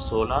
16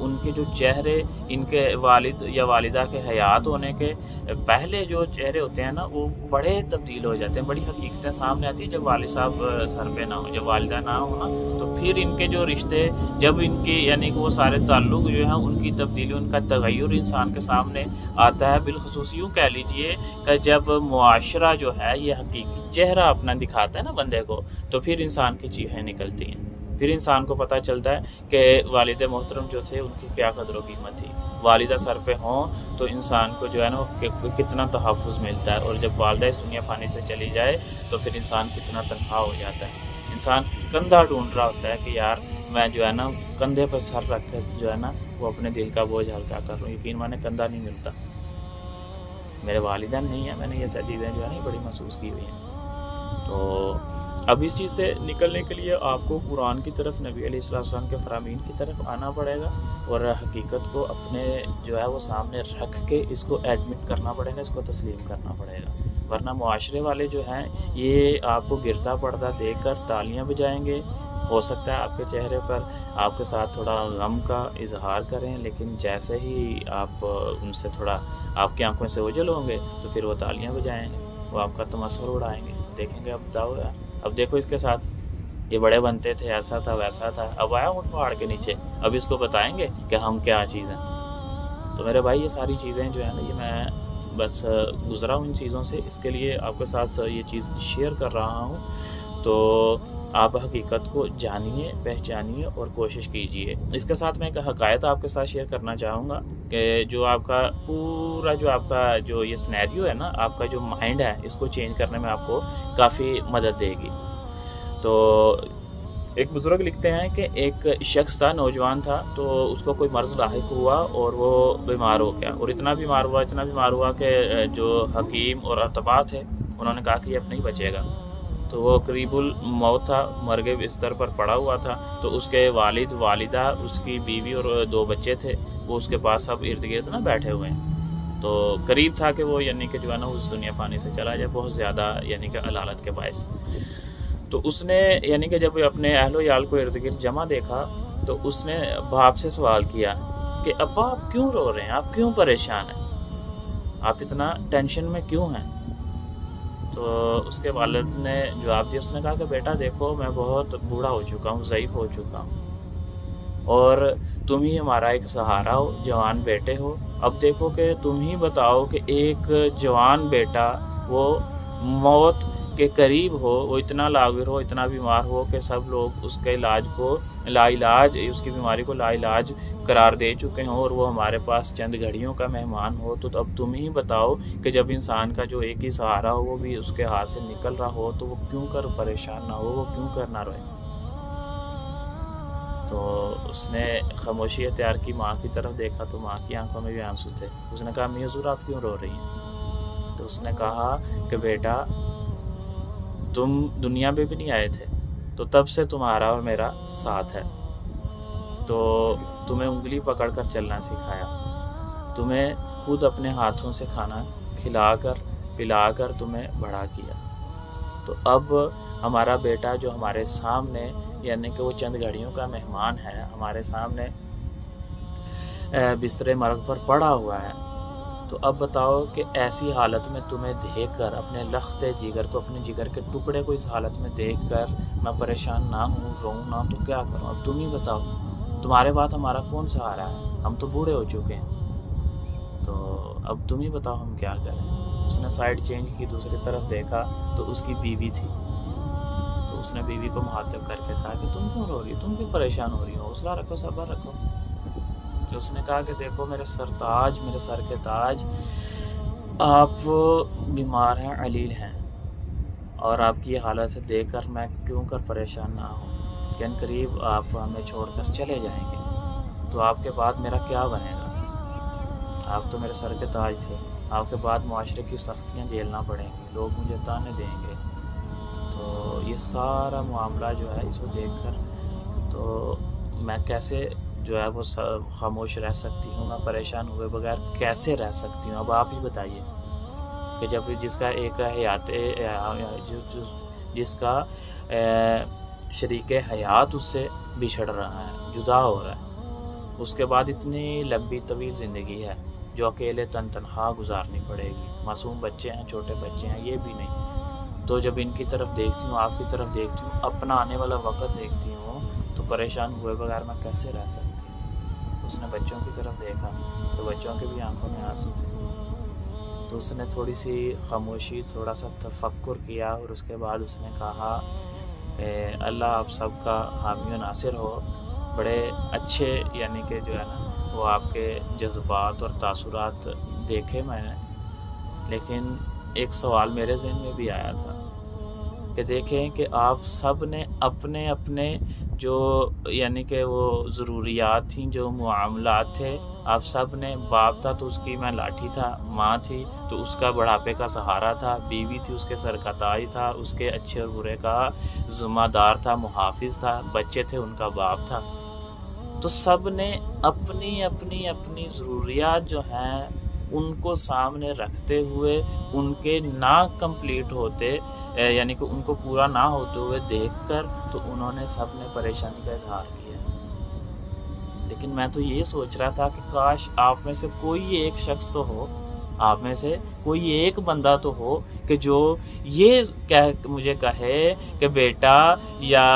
ان کے جو چہرے ان کے والد یا والدہ کے حیات ہونے کے پہلے جو چہرے ہوتے ہیں نا وہ بڑے تبدیل ہو جاتے ہیں، بڑی حقیقتیں سامنے آتی ہیں جب والد صاحب سر پہ نہ ہو، جب والدہ نہ ہو نا، تو پھر ان کے جو رشتے، جب ان کی یعنی کہ وہ سارے تعلق جو ہیں ان کی تبدیلی، ان کا تغیر انسان کے سامنے آتا ہے۔ بالخصوص یوں کہہ لیجئے کہ جب معاشرہ جو ہے یہ حقیقی چہرہ اپنا دکھاتا ہے نا بندے کو، تو پھر انسان کی چیخیں نکلتی ہیں، پھر انسان کو پتہ چلتا ہے کہ والد محترم جو تھے ان کی کیا قدر و قیمت تھی۔ والدہ سر پہ ہوں تو انسان کو جو ہے نا کتنا تحفظ ملتا ہے، اور جب والدہ اس دنیا فانی سے چلی جائے تو پھر انسان کتنا تنہا ہو جاتا ہے۔ انسان کندھا ڈھونڈ رہا ہوتا ہے کہ یار میں جو ہے نا کندھے پر سر رکھ کر جو ہے نا وہ اپنے دل کا بوجھ ہلکا کر رہا ہوں، یقین مانے کندھا نہیں ملتا۔ میرے والدین نہیں ہیں، میں نے یہ ساری چیزیں جو ہے نا بڑی محسوس کی ہوئی ہیں۔ تو اب اس چیز سے نکلنے کے لیے آپ کو قرآن کی طرف، نبی علیہ السلام کے فرامین کی طرف آنا پڑے گا، اور حقیقت کو اپنے جو ہے وہ سامنے رکھ کے اس کو ایڈمٹ کرنا پڑے گا، اس کو تسلیم کرنا پڑے گا، ورنہ معاشرے والے جو ہیں یہ آپ کو گرتا پڑتا دیکھ کر تالیاں بجائیں گے، ہو سکتا ہے آپ کے چہرے پر آپ کے ساتھ تھوڑا غم کا اظہار کریں، لیکن جیسے ہی آپ ان سے تھوڑا آپ کی آنکھوں سے اوجھل ہوں گے تو پھر وہ تالیاں بجائیں گے، وہ آپ کا تمسخر اڑائیں گے، دیکھیں گے اب دیکھو اس کے ساتھ یہ بڑے بنتے تھے، ایسا تھا ویسا تھا، اب آیا اونٹ پہاڑ کے نیچے، اب اس کو بتائیں گے کہ ہم کیا چیز ہیں۔ تو میرے بھائی یہ ساری چیزیں جو ہیں نا یہ میں بس گزرا ہوں ان چیزوں سے، اس کے لیے آپ کے ساتھ یہ چیز شیئر کر رہا ہوں۔ تو آپ حقیقت کو جانیے، پہچانیے اور کوشش کیجیے۔ اس کے ساتھ میں ایک حقائق آپ کے ساتھ شیئر کرنا چاہوں گا کہ جو آپ کا پورا جو یہ سینیریو ہے نا، آپ کا جو مائنڈ ہے اس کو چینج کرنے میں آپ کو کافی مدد دے گی۔ تو ایک بزرگ لکھتے ہیں کہ ایک شخص تھا، نوجوان تھا، تو اس کو کوئی مرض لاحق ہوا اور وہ بیمار ہو گیا، اور اتنا بیمار ہوا کہ جو حکیم اور اطباء تھے انہوں نے کہا کہ یہ اب نہیں بچے گا۔ تو وہ قریب الموت تھا، مرگے بستر پر پڑا ہوا تھا، تو اس کے والد، والدہ، اس کی بیوی اور 2 بچے تھے، وہ اس کے پاس سب ارد گرد نا بیٹھے ہوئے ہیں۔ تو قریب تھا کہ وہ یعنی کہ جو ہے نا اس دنیا فانی سے چلا جائے، بہت زیادہ یعنی کہ علالت کے باعث۔ تو اس نے یعنی کہ جب اپنے اہل و عیال کو ارد گرد جمع دیکھا تو اس نے باپ سے سوال کیا کہ ابا آپ کیوں رو رہے ہیں، آپ کیوں پریشان ہیں، آپ اتنا ٹینشن میں کیوں ہیں؟ تو اس کے والد نے جواب دیا، اس نے کہا کہ بیٹا دیکھو میں بہت بوڑھا ہو چکا ہوں، ضعیف ہو چکا ہوں، اور تم ہی ہمارا ایک سہارا ہو، جوان بیٹے ہو۔ اب دیکھو کہ تم ہی بتاؤ کہ ایک جوان بیٹا وہ موت کے قریب ہو، وہ اتنا لاغر ہو، اتنا بیمار ہو کہ سب لوگ اس کے علاج کو لا علاج، اس کی بیماری کو لا علاج قرار دے چکے ہوں، اور وہ ہمارے پاس چند گھڑیوں کا مہمان ہو، تو اب تم ہی بتاؤ کہ جب انسان کا جو ایک ہی سہارا ہو وہ بھی اس کے ہاتھ سے نکل رہا ہو تو وہ کیوں کر پریشان نہ ہو، وہ کیوں کر نہ روئے؟ تو اس نے خاموشی اختیار کی، ماں کی طرف دیکھا تو ماں کی آنکھوں میں بھی آنسو تھے۔ اس نے کہا امی حضور آپ کیوں رو رہی ہیں؟ تو اس نے کہا کہ بیٹا تم دنیا میں بھی نہیں آئے تھے تو تب سے تمہارا اور میرا ساتھ ہے، تو تمہیں انگلی پکڑ کر چلنا سکھایا، تمہیں خود اپنے ہاتھوں سے کھانا کھلا کر پلا کر تمہیں بڑا کیا، تو اب ہمارا بیٹا جو ہمارے سامنے یعنی کہ وہ چند گھڑیوں کا مہمان ہے، ہمارے سامنے بستر مرگ پر پڑا ہوا ہے، تو اب بتاؤ کہ ایسی حالت میں تمہیں دیکھ کر، اپنے لخت جگر کو، اپنے جگر کے ٹکڑے کو اس حالت میں دیکھ کر میں پریشان نہ ہوں، روؤں نہ، تو کیا کروں؟ اب تم ہی بتاؤ، تمہارے بعد ہمارا کون سہارا ہے؟ ہم تو بوڑھے ہو چکے ہیں، تو اب تم ہی بتاؤ ہم کیا کریں؟ اس نے سائیڈ چینج کی، دوسری طرف دیکھا تو اس کی بیوی تھی، تو اس نے بیوی کو مخاطب کر کے کہا کہ تم کیوں رو رہی ہو، تم کیوں پریشان ہو رہی ہو، حوصلہ رکھو، صبر رکھو۔ تو اس نے کہا کہ دیکھو میرے سر کے تاج، آپ بیمار ہیں، علیل ہیں، اور آپ کی حالت سے دیکھ کر میں کیوں کر پریشان نہ ہوں، کہ ان قریب آپ ہمیں چھوڑ کر چلے جائیں گے، تو آپ کے بعد میرا کیا بنے گا؟ آپ تو میرے سر کے تاج تھے، آپ کے بعد معاشرے کی سختیاں جھیلنا پڑیں گی، لوگ مجھے تانے دیں گے، تو یہ سارا معاملہ جو ہے اس کو دیکھ کر تو میں کیسے جو ہے وہ خاموش رہ سکتی ہوں، میں پریشان ہوئے بغیر کیسے رہ سکتی ہوں؟ اب آپ ہی بتائیے کہ جب جس کا ایک حیات، جس کا شریک حیات اس سے بچھڑ رہا ہے، جدا ہو رہا ہے، اس کے بعد اتنی لمبی طویل زندگی ہے جو اکیلے تنہا گزارنی پڑے گی. معصوم بچے ہیں، چھوٹے بچے ہیں، یہ بھی نہیں. تو جب ان کی طرف دیکھتی ہوں، آپ کی طرف دیکھتی ہوں، اپنا آنے والا وقت دیکھتی ہوں، تو پریشان ہوئے بغیر میں کیسے رہ سکتی ہوں. اس نے بچوں کی طرف دیکھا تو بچوں کے بھی آنکھوں میں آنسو تھے. تو اس نے تھوڑی سی خاموشی، تھوڑا سا تفکر کیا، اور اس کے بعد اس نے کہا کہ اللہ آپ سب کا حامی و ناصر ہو. بڑے اچھے یعنی کہ جو ہے نا وہ آپ کے جذبات اور تاثرات دیکھے میں نے. لیکن ایک سوال میرے ذہن میں بھی آیا تھا کہ دیکھیں کہ آپ سب نے اپنے اپنے جو یعنی کہ وہ ضروریات تھیں، جو معاملات تھے، آپ سب نے، باپ تھا تو اس کی میں لاٹھی تھا، ماں تھی تو اس کا بڑھاپے کا سہارا تھا، بیوی تھی اس کے سر کا تاج تھا، اس کے اچھے اور برے کا ذمہ دار تھا، محافظ تھا، بچے تھے ان کا باپ تھا. تو سب نے اپنی اپنی اپنی ضروریات جو ہیں ان کو سامنے رکھتے ہوئے، ان کے نہ کمپلیٹ ہوتے یعنی کہ ان کو پورا نہ ہوتے ہوئے دیکھ کر، تو انہوں نے سب نے پریشانی کا اظہار کیا. لیکن میں تو یہ سوچ رہا تھا کہ کاش آپ میں سے کوئی ایک شخص تو ہو، آپ میں سے کوئی ایک بندہ تو ہو کہ جو یہ مجھے کہے کہ بیٹا یا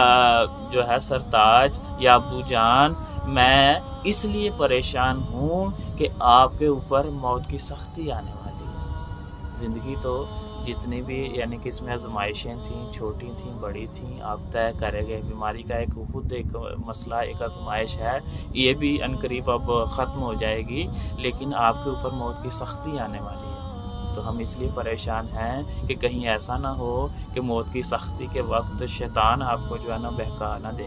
جو ہے سرتاج یا ابو جان، میں اس لیے پریشان ہوں کہ آپ کے اوپر موت کی سختی آنے والی ہے. زندگی تو جتنی بھی یعنی کہ اس میں آزمائشیں تھیں، چھوٹی تھیں، بڑی تھیں، آپ طے کرے گئے. بیماری کا ایک خود ایک مسئلہ، ایک آزمائش ہے، یہ بھی عنقریب اب ختم ہو جائے گی، لیکن آپ کے اوپر موت کی سختی آنے والی ہے. تو ہم اس لیے پریشان ہیں کہ کہیں ایسا نہ ہو کہ موت کی سختی کے وقت شیطان آپ کو جو ہے نا بہکا نہ دے.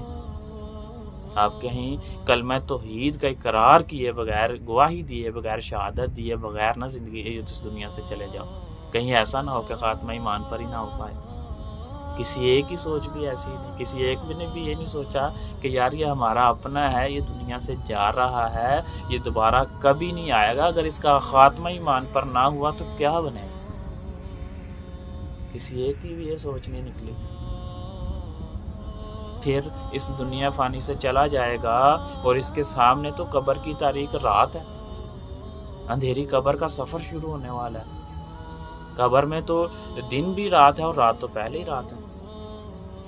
آپ کہیں کلمہ توحید کا اقرار کیے بغیر، گواہی دیے بغیر، شہادت دیے بغیر نہ زندگی اس دنیا سے چلے جاؤ. کہیں ایسا نہ ہو کہ خاتمہ ایمان پر ہی نہ ہو پائے. کسی ایک کی سوچ بھی ایسی نہیں، کسی ایک نے بھی یہ نہیں سوچا کہ یار یہ ہمارا اپنا ہے، یہ دنیا سے جا رہا ہے، یہ دوبارہ کبھی نہیں آئے گا، اگر اس کا خاتمہ ایمان پر نہ ہوا تو کیا بنے گا. کسی ایک کی بھی یہ سوچ نہیں نکلی. پھر اس دنیا فانی سے چلا جائے گا اور اس کے سامنے تو قبر کی تاریک رات ہے، اندھیری قبر کا سفر شروع ہونے والا ہے. قبر میں تو دن بھی رات ہے اور رات تو پہلے ہی رات ہے.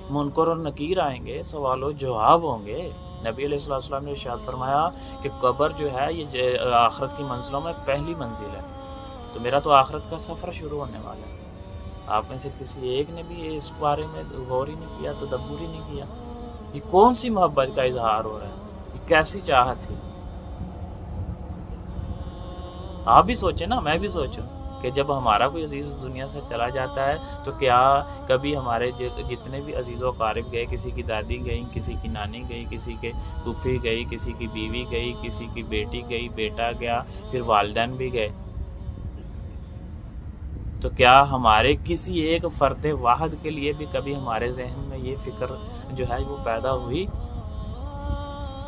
منکر اور نکیر آئیں گے، سوال و جواب ہوں گے. نبی علیہ السلام نے ارشاد فرمایا کہ قبر جو ہے یہ آخرت کی منزلوں میں پہلی منزل ہے. تو میرا تو آخرت کا سفر شروع ہونے والا ہے. آپ میں سے کسی ایک نے بھی اس بارے میں غور ہی نہیں کیا، تدبر ہی نہیں کیا. یہ کون سی محبت کا اظہار ہو رہا ہے، یہ کیسی چاہت تھی. آپ بھی سوچیں نا، میں بھی سوچوں کہ جب ہمارا کوئی عزیز دنیا سے چلا جاتا ہے تو کیا کبھی ہمارے جتنے بھی عزیز و قارب گئے، کسی کی دادی گئی، کسی کی نانی گئی، کسی کے پھوپھی گئی، کسی کی بیوی گئی، کسی کی بیٹی گئی، بیٹا گیا، پھر والدین بھی گئے، تو کیا ہمارے کسی ایک فرد واحد کے لیے بھی کبھی ہمارے ذہن میں یہ فکر جو ہے وہ پیدا ہوئی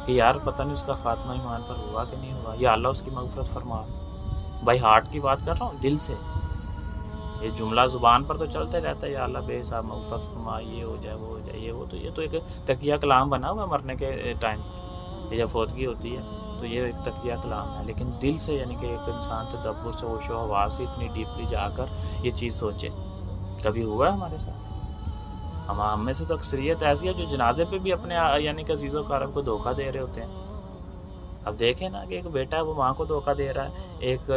کہ یار پتہ نہیں اس کا خاتمہ ایمان پر ہوا کہ نہیں ہوا، یا اللہ اس کی مغفرت فرما. بھائی ہارٹ کی بات کر رہا ہوں، دل سے. یہ جملہ زبان پر تو چلتے رہتا ہے، یا اللہ بے حساب مغفرت فرما، یہ ہو جائے، وہ ہو جائے، یہ تو ایک تکیہ کلام بنا ہوا مرنے کے ٹائم. یہ جب فوتگی ہوتی ہے تو یہ ایک تکیہ کلام ہے. لیکن دل سے یعنی کہ ایک انسان تدبر سے، ہوش و حواس سے اتنی ڈیپلی جا کر یہ چیز سوچے. کبھی ہوا ہے ہمارے ساتھ؟ ہم میں سے تو اکثریت ایسی ہے جو جنازے پہ بھی اپنے یعنی کہ عزیز و اقارب کو دھوکہ دے رہے ہوتے ہیں. اب دیکھیں نا کہ ایک بیٹا ہے وہ ماں کو دھوکہ دے رہا ہے، ایک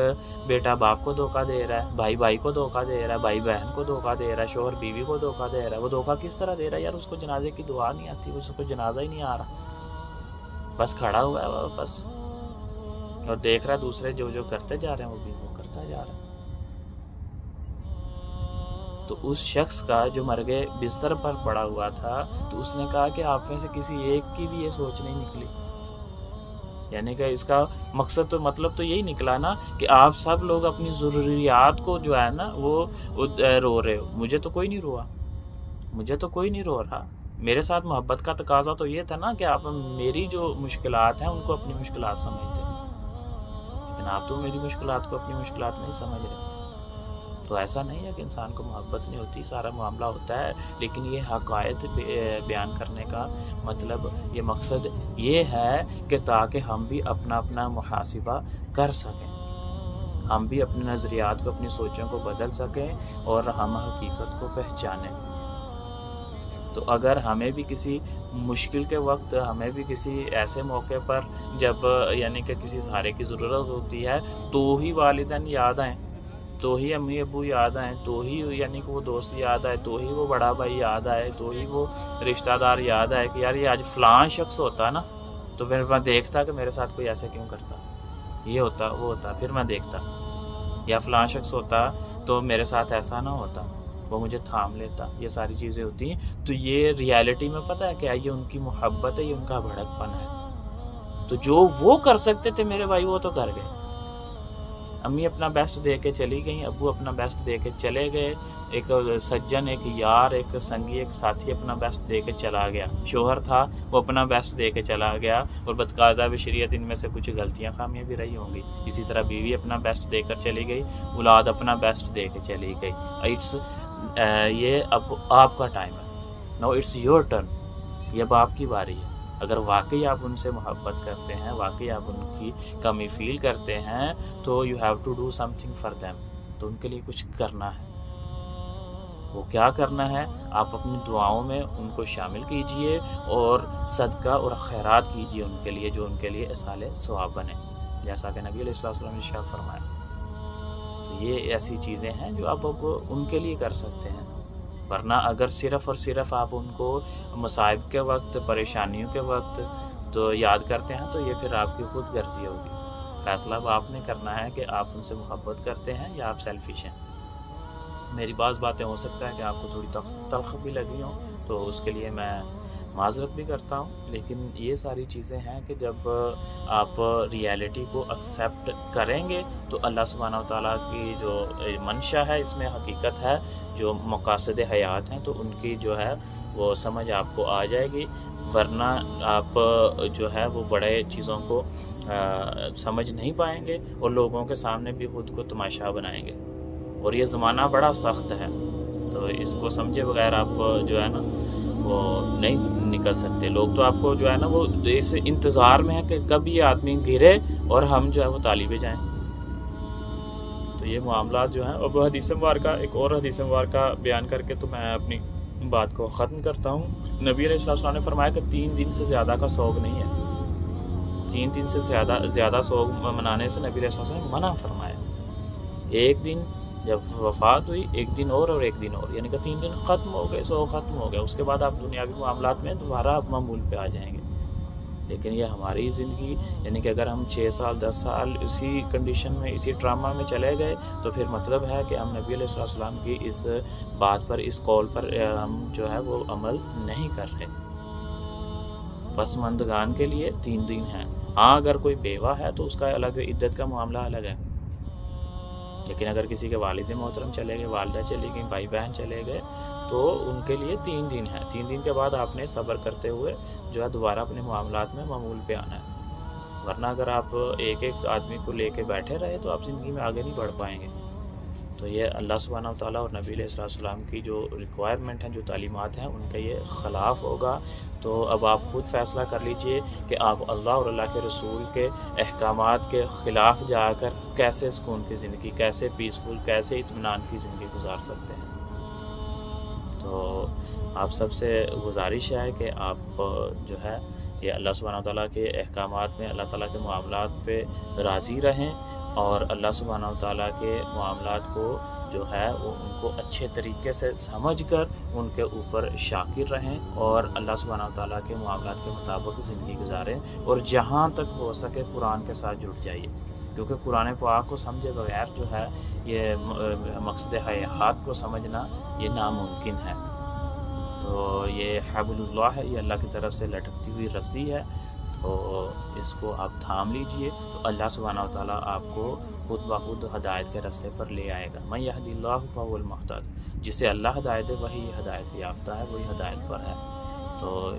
بیٹا باپ کو دھوکہ دے رہا ہے، بھائی بھائی کو دھوکہ دے رہا ہے، بھائی بہن کو دھوکہ دے رہا ہے، شوہر بیوی کو دھوکہ دے رہا ہے. وہ دھوکہ کس طرح دے رہا ہے یار؟ اس کو جنازے کی دعا نہیں آتی، اس کو جنازہ ہی نہیں آ رہا، بس کھڑا ہوا ہے بس، اور دیکھ رہا ہے دوسرے جو کرتے جا رہے ہیں وہ بھی وہ کرتا جا رہا ہے. تو اس شخص کا جو مرگے بستر پر پڑا ہوا تھا، تو اس نے کہا کہ آپ میں سے کسی ایک کی بھی یہ سوچ نہیں نکلی. یعنی کہ اس کا مقصد تو مطلب تو یہی نکلا نا کہ آپ سب لوگ اپنی ضروریات کو جو ہے نا وہ رو رہے ہو. مجھے تو کوئی نہیں روا، مجھے تو کوئی نہیں رو رہا. میرے ساتھ محبت کا تقاضا تو یہ تھا نا کہ آپ میری جو مشکلات ہیں ان کو اپنی مشکلات سمجھتے ہیں، لیکن آپ تو میری مشکلات کو اپنی مشکلات نہیں سمجھ رہے. تو ایسا نہیں ہے کہ انسان کو محبت نہیں ہوتی، سارا معاملہ ہوتا ہے، لیکن یہ حقائق بیان کرنے کا مطلب، یہ مقصد یہ ہے کہ تاکہ ہم بھی اپنا اپنا محاسبہ کر سکیں، ہم بھی اپنے نظریات کو، اپنی سوچوں کو بدل سکیں اور ہم حقیقت کو پہچانیں۔ تو اگر ہمیں بھی کسی مشکل کے وقت، ہمیں بھی کسی ایسے موقع پر جب یعنی کہ کسی سہارے کی ضرورت ہوتی ہے، تو ہی والدین یاد آئیں، تو ہی امی ابو یاد آئیں، تو ہی یعنی کہ وہ دوست یاد آئے، تو ہی وہ بڑا بھائی یاد آئے، تو ہی وہ رشتہ دار یاد آئے کہ یار یہ آج فلاں شخص ہوتا نا، تو پھر میں دیکھتا کہ میرے ساتھ کوئی ایسے کیوں کرتا، یہ ہوتا وہ ہوتا، پھر میں دیکھتا، یا فلاں شخص ہوتا تو میرے ساتھ ایسا نہ ہوتا، وہ مجھے تھام لیتا، یہ ساری چیزیں ہوتی ہیں۔ تو یہ ریالٹی میں پتہ ہے کیا، یہ ان کی محبت ہے، یہ ان کا بھڑک پن ہے۔ تو جو وہ کر سکتے تھے میرے بھائی، وہ تو کر گئے، امی اپنا بیسٹ دے کے چلی گئیں، ابو اپنا بیسٹ دے کے چلے گئے، ایک سجن، ایک یار، ایک سنگی، ایک ساتھی اپنا بیسٹ دے کے چلا گیا، شوہر تھا وہ اپنا بیسٹ دے کے چلا گیا، اور بدقاضا بشریت ان میں سے کچھ غلطیاں خامیاں بھی رہی ہوں گی، اسی طرح بیوی اپنا بیسٹ دے کر چلی گئی، اولاد اپنا بیسٹ دے کے چلی گئی۔ یہ اب آپ کا ٹائم ہے، نو اٹس یور ٹرن، یہ اب آپ کی باری ہے۔ اگر واقعی آپ ان سے محبت کرتے ہیں، واقعی آپ ان کی کمی فیل کرتے ہیں، تو you have to do something for them, تو ان کے لیے کچھ کرنا ہے۔ وہ کیا کرنا ہے، آپ اپنی دعاؤں میں ان کو شامل کیجئے اور صدقہ اور خیرات کیجئے ان کے لیے، جو ان کے لیے ایصال ثواب بنے، جیسا کہ نبی علیہ السلام نے ارشاد فرمایا۔ تو یہ ایسی چیزیں ہیں جو آپ ان کے لیے کر سکتے ہیں، ورنہ اگر صرف اور صرف آپ ان کو مصائب کے وقت، پریشانیوں کے وقت تو یاد کرتے ہیں، تو یہ پھر آپ کی خود غرضی ہوگی۔ فیصلہ اب آپ نے کرنا ہے کہ آپ ان سے محبت کرتے ہیں یا آپ سیلفش ہیں۔ میری بعض باتیں ہو سکتا ہے کہ آپ کو تھوڑی تلخ بھی لگی ہوں، تو اس کے لیے میں معذرت بھی کرتا ہوں، لیکن یہ ساری چیزیں ہیں کہ جب آپ ریالٹی کو ایکسیپٹ کریں گے تو اللہ سبحانہ وتعالیٰ کی جو منشا ہے، اس میں حقیقت ہے، جو مقاصد حیات ہیں، تو ان کی جو ہے وہ سمجھ آپ کو آ جائے گی، ورنہ آپ جو ہے وہ بڑے چیزوں کو سمجھ نہیں پائیں گے اور لوگوں کے سامنے بھی خود کو تماشا بنائیں گے، اور یہ زمانہ بڑا سخت ہے، تو اس کو سمجھے بغیر آپ جو ہے نا وہ نہیں نکل سکتے۔ لوگ تو آپ کو جو ہے نا وہ اس انتظار میں ہے کہ کب یہ آدمی گرے اور ہم جو ہے وہ تالی پہ جائیں۔ تو یہ معاملات جو ہیں، اب حدیث مبارکہ، ایک اور حدیث مبارکہ بیان کر کے تو میں اپنی بات کو ختم کرتا ہوں۔ نبی علیہ السلام نے فرمایا کہ 3 دن سے زیادہ کا سوگ نہیں ہے، 3 دن سے زیادہ سوگ منانے سے نبی علیہ السلام نے منع فرمایا۔ ایک دن جب وفات ہوئی، ایک دن اور ایک دن اور، یعنی کہ 3 دن ختم ہو گئے، سوگ ختم ہو گیا، اس کے بعد آپ دنیاوی معاملات میں دوبارہ آپ معمول پہ آ جائیں گے۔ لیکن یہ ہماری زندگی، یعنی کہ اگر ہم 6 سال 10 سال اسی کنڈیشن میں، اسی ڈرامہ میں چلے گئے، تو پھر مطلب ہے کہ ہم نبی علیہ السلام کی اس بات پر، اس قول پر ہم جو ہے وہ عمل نہیں کر رہے۔ پسماندگان کے لیے 3 دن ہیں، ہاں اگر کوئی بیوہ ہے تو اس کا الگ عدت کا معاملہ الگ ہے، لیکن اگر کسی کے والد محترم چلے گئے، والدہ چلی گئی، بھائی بہن چلے گئے، تو ان کے لیے 3 دن ہیں۔ 3 دن کے بعد آپ نے صبر کرتے ہوئے جو ہے دوبارہ اپنے معاملات میں معمول پہ آنا ہے، ورنہ اگر آپ ایک آدمی کو لے کے بیٹھے رہے تو آپ زندگی میں آگے نہیں بڑھ پائیں گے۔ تو یہ اللہ سبحانہ وتعالیٰ اور نبی علیہ السلام کی جو ریکوائرمنٹ ہیں، جو تعلیمات ہیں، ان کا یہ خلاف ہوگا۔ تو اب آپ خود فیصلہ کر لیجئے کہ آپ اللہ اور اللہ کے رسول کے احکامات کے خلاف جا کر کیسے سکون کی زندگی، کیسے پیسفل، کیسے اطمینان کی زندگی گزار سکتے ہیں۔ تو آپ سب سے گزارش ہے کہ آپ جو ہے یہ اللہ سبحانہ وتعالیٰ کے احکامات میں، اللہ تعالیٰ کے معاملات پہ راضی رہیں، اور اللہ سبحانہ وتعالیٰ کے معاملات کو جو ہے وہ ان کو اچھے طریقے سے سمجھ کر ان کے اوپر شاکر رہیں، اور اللہ سبحانہ وتعالیٰ کے معاملات کے مطابق زندگی گزاریں، اور جہاں تک ہو سکے قرآن کے ساتھ جڑ جائیے، کیونکہ قرآن پاک کو سمجھے بغیر جو ہے یہ مقصد حیات کو سمجھنا یہ ناممکن ہے۔ تو یہ حبل اللہ ہے، یہ اللہ کی طرف سے لٹکتی ہوئی رسی ہے، تو اس کو آپ تھام لیجئے، تو اللہ سبحانہ وتعالیٰ آپ کو خود بخود ہدایت کے راستے پر لے آئے گا۔ من یہدی اللہ فہو المہتد، جسے اللہ ہدایت دے وہی ہدایت یافتہ ہے، وہی ہدایت پر ہے۔ تو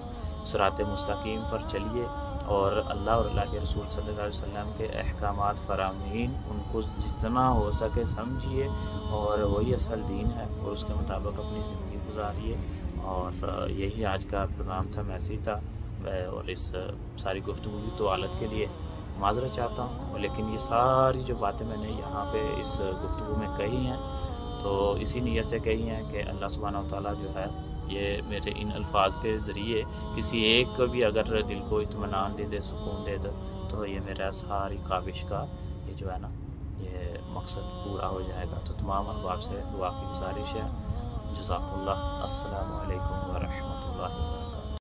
صراط مستقیم پر چلیے، اور اللہ اور اللہ کے رسول صلی اللہ علیہ وسلم کے احکامات فرامین ان کو جتنا ہو سکے سمجھیے، اور وہی اصل دین ہے، اور اس کے مطابق اپنی زندگی گزاریے۔ اور یہی آج کا پروگرام تھا، میسیج تھا، اور اس ساری گفتگو کی طوالت کے لیے معذرت چاہتا ہوں، لیکن یہ ساری جو باتیں میں نے یہاں پہ اس گفتگو میں کہی ہیں تو اسی نیت سے کہی ہیں کہ اللہ سبحانہ و تعالیٰ جو ہے یہ میرے ان الفاظ کے ذریعے کسی ایک کو بھی اگر دل کو اطمینان دے دے، سکون دے دے، تو یہ میرا ساری کاوش کا یہ جو ہے نا یہ مقصد پورا ہو جائے گا۔ تو تمام احباب سے دعا کی گزارش ہے۔ جزاک اللہ۔ السلام علیکم ورحمۃ اللہ وبرکاتہ۔